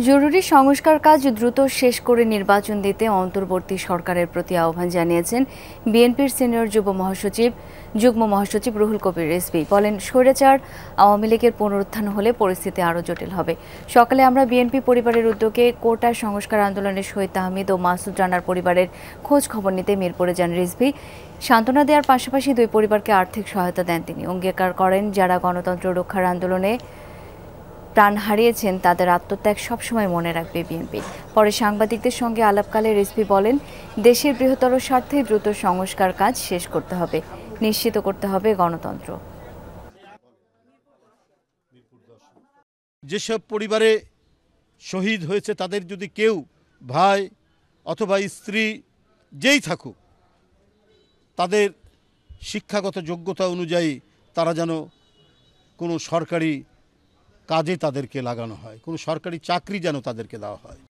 জরুরি সংস্কার কাজ দ্রুত শেষ করে নির্বাচন দিতে অন্তর্বর্তী সরকারের প্রতি আহ্বান জানিয়েছেন বিএনপির সিনিয়র যুগ্ম মহাসচিব রুহুল কবির রিজভী। বলেন, স্বৈরাচার আওয়ামী লীগের পুনরুত্থান হলে পরিস্থিতি আরও জটিল হবে। সকালে আমরা বিএনপি পরিবারের উদ্যোগে কোটা সংস্কার আন্দোলনের শহীদ তাহমিদ ও মাসুদ রানার পরিবারের খোঁজ খবর নিতে মিরপুরে যান রিজভী। সান্ত্বনা দেওয়ার পাশাপাশি দুই পরিবারকে আর্থিক সহায়তা দেন তিনি। অঙ্গীকার করেন, যারা গণতন্ত্র রক্ষার আন্দোলনে প্রাণ হারিয়েছেন তাদের আত্মত্যাগ সবসময় মনে রাখবে বিএনপি। পরে সাংবাদিকদের সঙ্গে আলাপকালে রিজভী বলেন, দেশের বৃহত্তর স্বার্থে দ্রুত সংস্কার কাজ শেষ করতে হবে, নিশ্চিত করতে হবে গণতন্ত্র। যেসব পরিবারে শহীদ হয়েছে তাদের যদি কেউ ভাই অথবা স্ত্রী যেই থাকুক, তাদের শিক্ষাগত যোগ্যতা অনুযায়ী তারা যেন কোনো সরকারি কাজে তাদেরকে লাগানো হয়, কোনো সরকারি চাকরি যেন তাদেরকে দেওয়া হয়।